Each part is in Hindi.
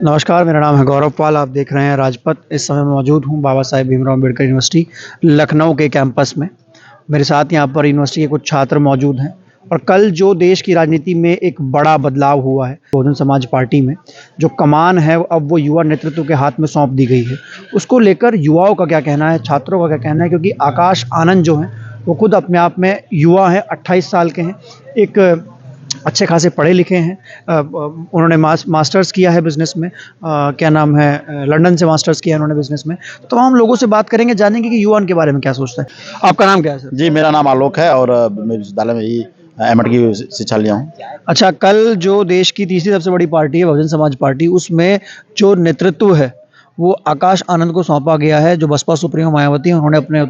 नमस्कार, मेरा नाम है गौरव पाल। आप देख रहे हैं राजपथ। इस समय मैं मौजूद हूँ बाबा साहेब भीमराव अम्बेडकर यूनिवर्सिटी लखनऊ के कैंपस में। मेरे साथ यहाँ पर यूनिवर्सिटी के कुछ छात्र मौजूद हैं और कल जो देश की राजनीति में एक बड़ा बदलाव हुआ है बहुजन समाज पार्टी में, जो कमान है अब वो युवा नेतृत्व के हाथ में सौंप दी गई है। उसको लेकर युवाओं का क्या कहना है, छात्रों का क्या कहना है, क्योंकि आकाश आनंद जो हैं वो खुद अपने आप में युवा हैं, 28 साल के हैं, एक अच्छे खासे पढ़े लिखे हैं। उन्होंने मास्टर्स किया है बिज़नेस में। क्या नाम है, लंदन से मास्टर्स किया है उन्होंने बिज़नेस में। तो हम लोगों से बात करेंगे, जानेंगे कि युवा उनके बारे में क्या सोचता है। आपका नाम क्या है सर? जी, मेरा नाम आलोक है और मैं विश्वविद्यालय में ही एमएड की शिक्षा लिया हूँ। अच्छा, कल जो देश की तीसरी सबसे बड़ी पार्टी है बहुजन समाज पार्टी, उसमें जो नेतृत्व है वो आकाश आनंद को सौंपा गया है। जो बसपा सुप्रीमो मायावती हैं, उन्होंने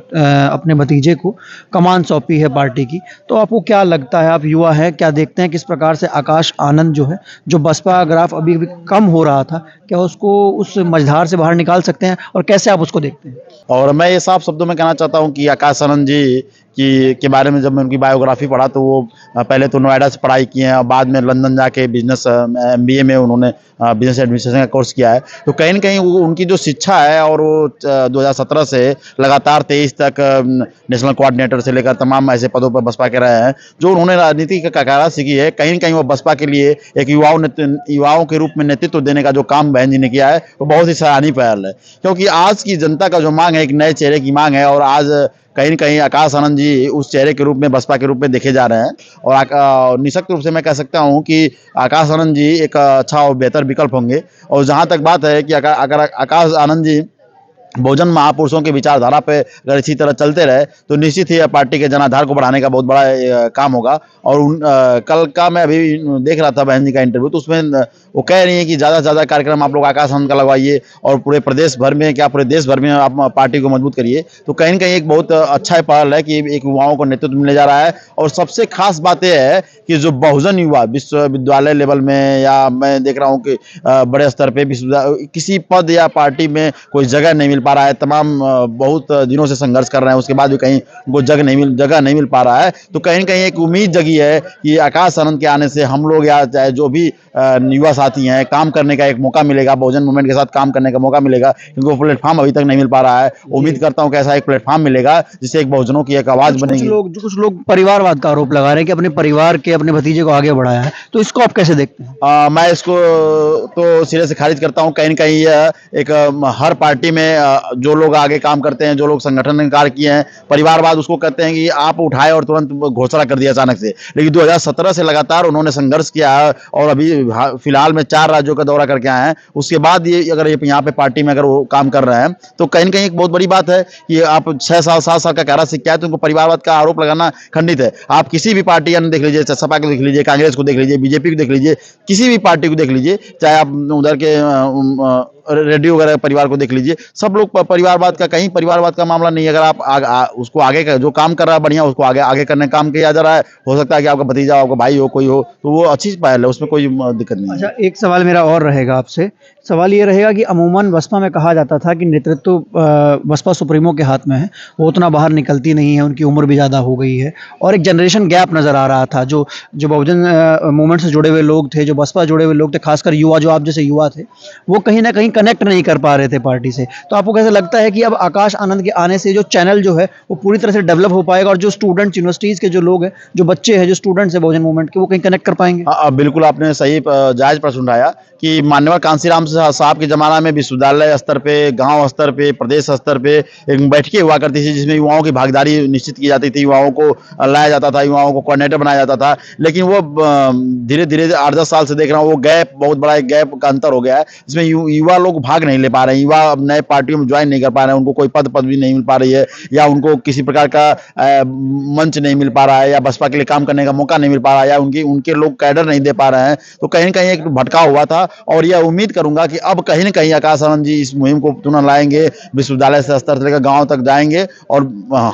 अपने भतीजे को कमान सौंपी है पार्टी की। तो आपको क्या लगता है, आप युवा हैं, क्या देखते हैं किस प्रकार से आकाश आनंद जो है, जो बसपा ग्राफ अभी अभी कम हो रहा था, क्या उसको उस मझधार से बाहर निकाल सकते हैं और कैसे आप उसको देखते हैं? और मैं ये साफ शब्दों में कहना चाहता हूँ कि आकाश आनंद जी के बारे में जब मैं उनकी बायोग्राफी पढ़ा तो वो पहले तो नोएडा से पढ़ाई किए हैं और बाद में लंदन जाके बिजनेस एमबीए में उन्होंने बिजनेस एडमिनिस्ट्रेशन का कोर्स किया है। तो कहीं न कहीं वो उनकी जो शिक्षा है और वो 2017 से लगातार 23 तक नेशनल कोऑर्डिनेटर से लेकर तमाम ऐसे पदों पर बसपा के रहे हैं। जो उन्होंने राजनीति का कारा सीखी है, कहीं न कहीं वो बसपा के लिए एक युवाओं के रूप में नेतृत्व देने का जो काम बहन जी ने किया है वो बहुत ही सराहनीय पहल है। क्योंकि आज की जनता का जो मांग है, एक नए चेहरे की मांग है और आज कहीं न कहीं आकाश आनंद जी उस चेहरे के रूप में बसपा के रूप में देखे जा रहे हैं। और निःशक्त रूप से मैं कह सकता हूँ कि आकाश आनंद जी एक अच्छा और बेहतर विकल्प होंगे। और जहाँ तक बात है कि अगर आकाश आनंद जी बहुजन महापुरुषों की विचारधारा पे अगर इसी तरह चलते रहे तो निश्चित ही पार्टी के जनाधार को बढ़ाने का बहुत बड़ा काम होगा। और कल का मैं अभी देख रहा था बहन जी का इंटरव्यू, तो उसमें वो कह रही हैं कि ज़्यादा से ज़्यादा कार्यक्रम आप लोग आकाश आनंद का लगवाइए और पूरे प्रदेश भर में, क्या पूरे देश भर में आप पार्टी को मजबूत करिए। तो कहीं न कहीं एक बहुत अच्छा पहल है कि एक युवाओं को नेतृत्व मिलने जा रहा है। और सबसे खास बात यह है कि जो बहुजन युवा विश्वविद्यालय लेवल में, या मैं देख रहा हूँ कि बड़े स्तर पे किसी पद या पार्टी में कोई जगह नहीं पा रहा है, तमाम बहुत दिनों से संघर्ष कर रहे हैं, उसके बाद भी कहीं वो जगह नहीं मिल पा रहा है। तो कहीं न कहीं एक उम्मीद जगी है कि आकाश आनंद के आने से हम लोग या चाहे जो भी युवा साथी हैं, काम करने का एक मौका मिलेगा, बहुजन मूवमेंट के साथ काम करने का मौका मिलेगा, क्योंकि वो प्लेटफॉर्म अभी तक नहीं मिल पा रहा है। उम्मीद करता हूँ कि ऐसा एक प्लेटफॉर्म मिलेगा जिससे एक बहुजनों की एक आवाज बनेगी। कुछ लोग परिवारवाद का आरोप लगा रहे हैं कि अपने परिवार के, अपने भतीजे को आगे बढ़ाया है, तो इसको आप कैसे देखते हैं? मैं इसको तो सिरे से खारिज करता हूँ। कहीं न कहीं यह एक हर पार्टी में जो लोग आगे काम करते हैं, जो लोग संगठन में कार्य किए हैं, परिवारवाद उसको कहते हैं कि आप उठाए और तुरंत घोषणा कर दिया अचानक से। लेकिन 2017 से लगातार उन्होंने संघर्ष किया है और अभी फिलहाल में 4 राज्यों का दौरा करके आए हैं। उसके बाद ये अगर ये यहाँ पे पार्टी में अगर वो काम कर रहे हैं तो कहीं न कहीं एक बहुत बड़ी बात है कि आप 6 साल 7 साल का कारा सीख के आए तो उनको परिवारवाद का आरोप लगाना खंडित है। आप किसी भी पार्टी अन्य देख लीजिए, सपा को देख लीजिए, कांग्रेस को देख लीजिए, बीजेपी को देख लीजिए, किसी भी पार्टी को देख लीजिए, चाहे आप उधर के रेड्डी वगैरह परिवार को देख लीजिए, सब लोग परिवारवाद का, कहीं परिवारवाद का मामला नहीं है। अगर आप उसको आगे का जो काम कर रहा है बढ़िया, उसको आगे करने का काम किया जा रहा है। हो सकता है कि आपका भतीजा हो, आपका भाई हो, कोई हो, तो वो अच्छी पहल है, उसमें कोई दिक्कत नहीं है। अच्छा, एक सवाल मेरा और रहेगा आपसे। सवाल ये रहेगा कि अमूमन बसपा में कहा जाता था कि नेतृत्व बसपा सुप्रीमो के हाथ में है, वो उतना बाहर निकलती नहीं है, उनकी उम्र भी ज़्यादा हो गई है और एक जनरेशन गैप नज़र आ रहा था। जो जो बहुजन मूवमेंट से जुड़े हुए लोग थे, जो बसपा जुड़े हुए लोग थे, खासकर युवा, जो आप जैसे युवा थे, वो कहीं ना कहीं कनेक्ट नहीं कर पा रहे थे पार्टी से। तो आपको कैसे लगता है कि अब आकाश आनंद के आने से जो चैनल जो है वो पूरी तरह से डेवलप हो पाएगा और जो स्टूडेंट्स, यूनिवर्सिटीज़ के जो लोग हैं, जो बच्चे हैं, जो स्टूडेंट्स हैं बहुजन मूवमेंट के, वो कहीं कनेक्ट कर पाएंगे? हाँ, बिल्कुल आपने सही जायज़ प्रश्न उठाया कि माननीय कांशीराम साहब के ज़माना में विश्वविद्यालय स्तर पे, गांव स्तर पे, प्रदेश स्तर पे एक बैठकें हुआ करती थी जिसमें युवाओं की भागीदारी निश्चित की जाती थी, युवाओं को लाया जाता था, युवाओं को कोऑर्डिनेटर बनाया जाता था। लेकिन वो धीरे-धीरे 8-10 साल से देख रहा हूँ वो गैप, बहुत बड़ा एक गैप का अंतर हो गया है, जिसमें युवा लोग भाग नहीं ले पा रहे हैं, युवा अब नए पार्टियों में ज्वाइन नहीं कर पा रहे हैं, उनको कोई पदवी नहीं मिल पा रही है, या उनको किसी प्रकार का मंच नहीं मिल पा रहा है, या बसपा के लिए काम करने का मौका नहीं मिल पा रहा है, या उनके लोग कैडर नहीं दे पा रहे हैं। तो कहीं न कहीं एक भटकाव हुआ था और यह उम्मीद करूंगा कि अब कहीं न कहीं आकाश आनंद जी इस मुहिम को पुनः लाएंगे, विश्वविद्यालय से स्तर से लेकर गाँव तक जाएंगे और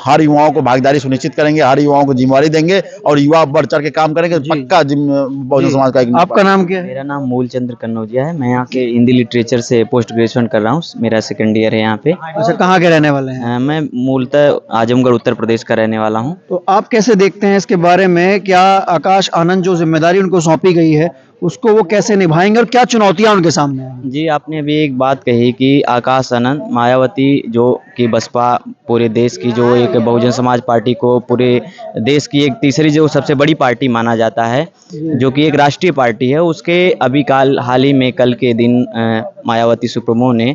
हर युवाओं को भागीदारी सुनिश्चित करेंगे, हर युवाओं को जिम्मेवारी देंगे और युवा बढ़ चढ़ के काम करेंगे। पक्का बहुजन समाज का एक। आपका नाम क्या है? मेरा नाम मूलचंद्र कन्नौजिया है। मैं यहाँ के हिंदी लिटरेचर से पोस्ट ग्रेजुएशन कर रहा हूँ। मेरा सेकंड ईयर है यहाँ पे। अच्छा, कहाँ के रहने वाले हैं? मैं मूलतः आजमगढ़ उत्तर प्रदेश का रहने वाला हूँ। तो आप कैसे देखते हैं इसके बारे में? क्या आकाश आनंद जो जिम्मेदारी उनको सौंपी गई है उसको वो कैसे निभाएंगे और क्या चुनौतियां उनके सामने आएंगी? जी, आपने अभी एक बात कही कि आकाश आनंद मायावती जो कि बसपा पूरे देश की जो एक बहुजन समाज पार्टी को पूरे देश की एक तीसरी जो सबसे बड़ी पार्टी माना जाता है, जो कि एक राष्ट्रीय पार्टी है, उसके अभी हाल ही में कल के दिन मायावती सुप्रीमो ने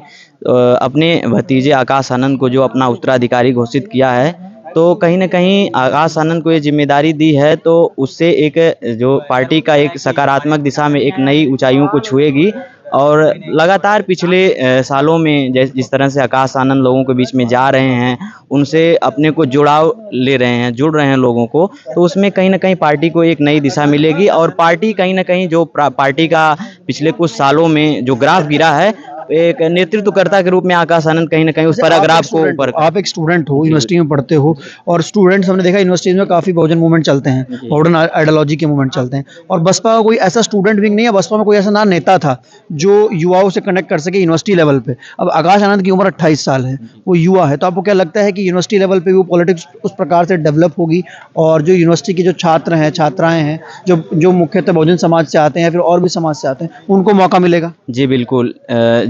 अपने भतीजे आकाश आनंद को जो अपना उत्तराधिकारी घोषित किया है, तो कहीं न कहीं आकाश आनंद को ये ज़िम्मेदारी दी है, तो उससे एक जो पार्टी का एक सकारात्मक दिशा में एक नई ऊँचाइयों को छुएगी। और लगातार पिछले सालों में जिस तरह से आकाश आनंद लोगों के बीच में जा रहे हैं, उनसे अपने को जुड़ाव ले रहे हैं, जुड़ रहे हैं लोगों को, तो उसमें कहीं न कहीं पार्टी को एक नई दिशा मिलेगी और पार्टी कहीं न कहीं जो पार्टी का पिछले कुछ सालों में जो ग्राफ गिरा है, एक नेतृत्वकर्ता के रूप में आकाश आनंद कहीं न कहीं उस पैराग्राफ को ऊपर आप एक स्टूडेंट हो, यूनिवर्सिटी में पढ़ते हो, और स्टूडेंट्स हमने देखा यूनिवर्सिटीज में काफ़ी बहुजन मूवमेंट चलते हैं, मॉडर्न आइडियोलॉजी के मूवमेंट चलते हैं, और बसपा का कोई ऐसा स्टूडेंट विंग नहीं है, बसपा में कोई ऐसा ना नेता था जो युवाओं से कनेक्ट कर सके यूनिवर्सिटी लेवल पे। अब आकाश आनंद की उम्र 28 साल है, वो युवा है, तो आपको क्या लगता है कि यूनिवर्सिटी लेवल पे वो पॉलिटिक्स उस प्रकार से डेवलप होगी और जो यूनिवर्सिटी के जो छात्र हैं, छात्राएं हैं, जो मुख्यतः बहुजन समाज से आते हैं या फिर और भी समाज से आते हैं, उनको मौका मिलेगा? जी बिल्कुल।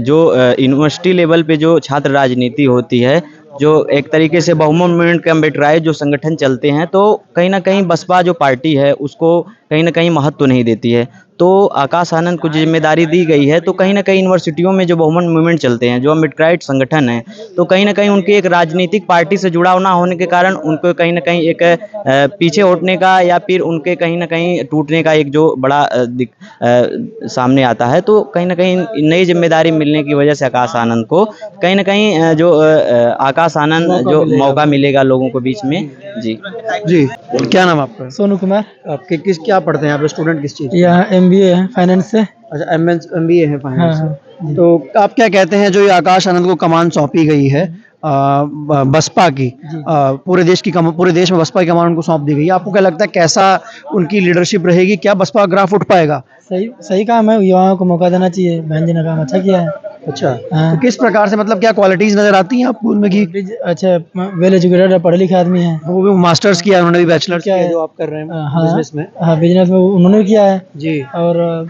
जो यूनिवर्सिटी लेवल पे जो छात्र राजनीति होती है, जो एक तरीके से बहुमत मूवमेंट कम्प्यूटराइज जो संगठन चलते हैं, तो कहीं न कहीं बसपा जो पार्टी है उसको कहीं न कहीं महत्व नहीं देती है। तो आकाश आनंद को जिम्मेदारी दी गई है, तो कहीं न कहीं यूनिवर्सिटियों में जो बहुमत मूवमेंट चलते हैं, जो अम्बेडकराइट संगठन है, तो कहीं न कहीं उनके एक राजनीतिक पार्टी से जुड़ाव ना होने के कारण उनको कहीं न कहीं एक पीछे हटने का या फिर उनके कहीं न कहीं टूटने का एक जो बड़ा सामने आता है। तो कहीं न कहीं नई ज़िम्मेदारी मिलने की वजह से आकाश आनंद को कहीं न कहीं जो आकाश आनंद जो मौका मिलेगा लोगों के बीच में। जी। जी, क्या नाम है आपका? सोनू कुमार। आपके क्या पढ़ते हैं आप, स्टूडेंट किस चीज़? यहाँ MBA है फाइनेंस से। अच्छा, MBA है फाइनेंस हाँ, से। तो आप क्या कहते हैं जो ये आकाश आनंद को कमान सौंपी गई है बसपा की, पूरे देश में बसपा की कमान उनको सौंप दी गई है, आपको क्या लगता है कैसा उनकी लीडरशिप रहेगी? क्या बसपा ग्राफ उठ पाएगा? सही काम है, युवाओं को मौका देना चाहिए। बहन जी ने काम अच्छा किया है। अच्छा, हाँ। तो किस प्रकार से, मतलब क्या क्वालिटीज नजर आती हैं आपको उनमें की? अच्छा, वेल एजुकेटेड है, पढ़े लिखे आदमी है। वो भी मास्टर्स किया है, उन्होंने भी बैचलर्स किया है जो आप कर रहे हैं हाँ, बिजनेस में। हाँ, बिजनेस में उन्होंने भी किया है जी। और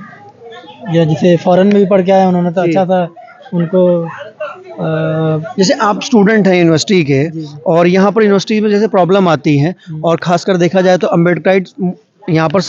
ये जैसे फॉरेन में भी पढ़ के आए उन्होंने, तो अच्छा था उनको। जैसे आप स्टूडेंट हैं यूनिवर्सिटी के, और यहाँ पर यूनिवर्सिटी में जैसे प्रॉब्लम आती है, और खासकर देखा जाए तो अम्बेडकराइट यहाँ पर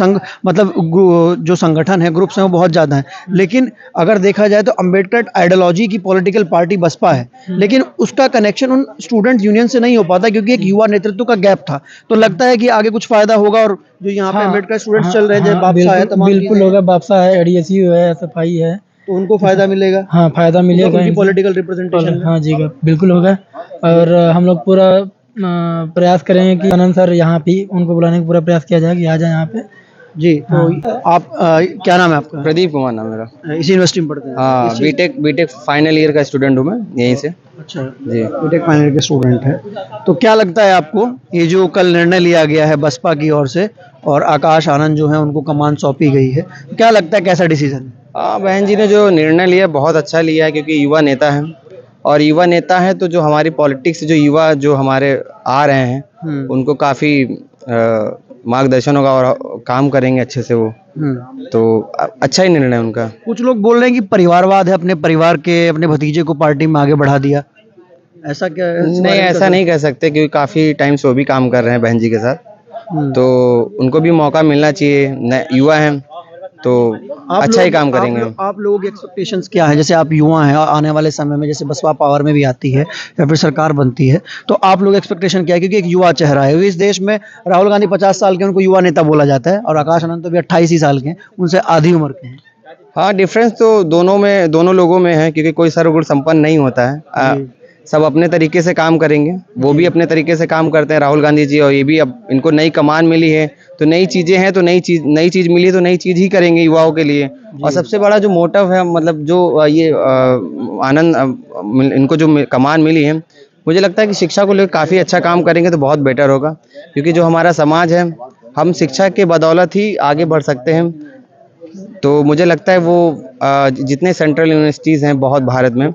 जो संगठन है, ग्रुप्स हैं, वो बहुत ज़्यादा हैं, लेकिन अगर देखा जाए तो अम्बेडकर आइडियोलॉजी की पॉलिटिकल पार्टी बसपा है, लेकिन उसका कनेक्शन उन स्टूडेंट यूनियन से नहीं हो पाता क्योंकि एक युवा नेतृत्व का गैप था। तो लगता है कि आगे कुछ फायदा होगा, और जो यहाँ पे अम्बेडकर स्टूडेंट्स चल रहे हैं, बापसा है, तमाम बिल्कुल होगा, बापसा है, ADSU है, SFI है, तो उनको फायदा मिलेगा। हाँ, फायदा मिलेगा उनकी पॉलिटिकल रिप्रेजेंटेशन। हाँ जी, बिल्कुल होगा। और हम लोग पूरा प्रयास करेंगे कि आनंद सर यहाँ भी उनको बुलाने का पूरा प्रयास किया जाए कि आ जाए यहाँ पे। जी, तो आप क्या नाम है आपका? प्रदीप कुमार नाम मेरा। इसी यूनिवर्सिटी में पढ़ते हैं? हाँ, बीटेक फाइनल ईयर का स्टूडेंट हूँ मैं यहीं से। अच्छा जी, बीटेक फाइनल ईयर के स्टूडेंट है। तो क्या लगता है आपको, ये जो कल निर्णय लिया गया है बसपा की ओर से और आकाश आनंद जो है उनको कमान सौंपी गई है, क्या लगता है कैसा डिसीजन है? हाँ, बहन जी ने जो निर्णय लिया बहुत अच्छा लिया है, क्योंकि युवा नेता हैं, और युवा नेता हैं तो जो हमारी पॉलिटिक्स से जो युवा जो हमारे आ रहे हैं उनको काफ़ी मार्गदर्शन होगा और काम करेंगे अच्छे से वो। तो अच्छा ही निर्णय उनका। कुछ लोग बोल रहे हैं कि परिवारवाद है, अपने परिवार के अपने भतीजे को पार्टी में आगे बढ़ा दिया, ऐसा क्या है? नहीं, ऐसा नहीं कह सकते, क्योंकि काफ़ी टाइम से वो भी काम कर रहे हैं बहन जी के साथ, तो उनको भी मौका मिलना चाहिए। युवा हैं तो अच्छा ही काम करेंगे। आप लोगों की एक्सपेक्टेशंस क्या है? जैसे आप युवा हैं, आने वाले समय में जैसे बसपा पावर में भी आती है या फिर सरकार बनती है, तो आप लोग एक्सपेक्टेशन क्या है? क्योंकि एक युवा चेहरा है इस देश में। राहुल गांधी 50 साल के, उनको युवा नेता बोला जाता है, और आकाश आनंद तो भी 28 ही साल के हैं, उनसे आधी उम्र के हैं। हाँ, डिफरेंस तो दोनों लोगों में है, क्योंकि कोई सर्वगुण संपन्न नहीं होता है। सब अपने तरीके से काम करेंगे, वो भी अपने तरीके से काम करते हैं राहुल गांधी जी, और ये भी अब इनको नई कमान मिली है, तो नई चीज़ें हैं, तो नई चीज़ मिली है तो नई चीज़ ही करेंगे युवाओं के लिए। और सबसे बड़ा जो मोटिव है, मतलब जो ये आनंद इनको जो कमान मिली है, मुझे लगता है कि शिक्षा को लेकर काफ़ी अच्छा काम करेंगे तो बहुत बेटर होगा, क्योंकि जो हमारा समाज है, हम शिक्षा के बदौलत ही आगे बढ़ सकते हैं। तो मुझे लगता है वो जितने सेंट्रल यूनिवर्सिटीज़ हैं बहुत भारत में,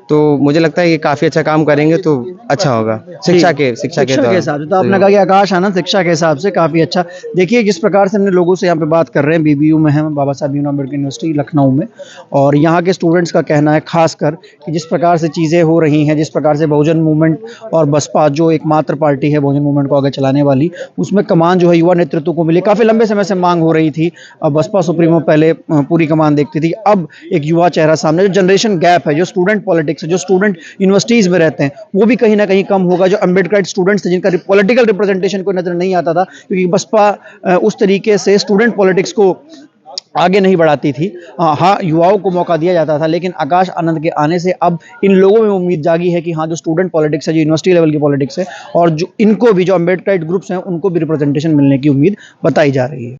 तो मुझे लगता है कि काफ़ी अच्छा काम करेंगे तो अच्छा होगा शिक्षा के शिक्षा के हिसाब से तो आपने कहा कि आकाश आनंद शिक्षा के हिसाब से काफ़ी अच्छा। देखिए जिस प्रकार से हमने लोगों से यहाँ पे बात कर रहे हैं, बीबीयू में हैं, बाबा साहब भीमराव अम्बेडकर यूनिवर्सिटी लखनऊ में, और यहाँ के स्टूडेंट्स का कहना है खासकर कि जिस प्रकार से चीज़ें हो रही हैं, जिस प्रकार से बहुजन मूवमेंट और बसपा जो एकमात्र पार्टी है बहुजन मूवमेंट को आगे चलाने वाली, उसमें कमान जो है युवा नेतृत्व को मिली। काफ़ी लंबे समय से मांग हो रही थी। अब बसपा सुप्रीमो पहले पूरी कमान देखती थी, अब एक युवा चेहरा सामने, जो जनरेशन गैप है, जो स्टूडेंट पॉलिटिक्स है, जो स्टूडेंट यूनिवर्सिटीज़ में रहते हैं, वो भी कहीं ना कहीं कम होगा। जो अम्बेडकराइट स्टूडेंट्स थे जिनका पॉलिटिकल रिप्रेजेंटेशन कोई नज़र नहीं आता था, क्योंकि बसपा उस तरीके से स्टूडेंट पॉलिटिक्स को आगे नहीं बढ़ाती थी। हाँ, युवाओं को मौका दिया जाता था, लेकिन आकाश आनंद के आने से अब इन लोगों में उम्मीद जागी है कि हाँ, जो स्टूडेंट पॉलिटिक्स है, जो यूनिवर्सिटी लेवल की पॉलिटिक्स है, और जो इनको भी, जो अम्बेडकराइट ग्रुप्स हैं, उनको भी रिप्रेजेंटेशन मिलने की उम्मीद बताई जा रही है।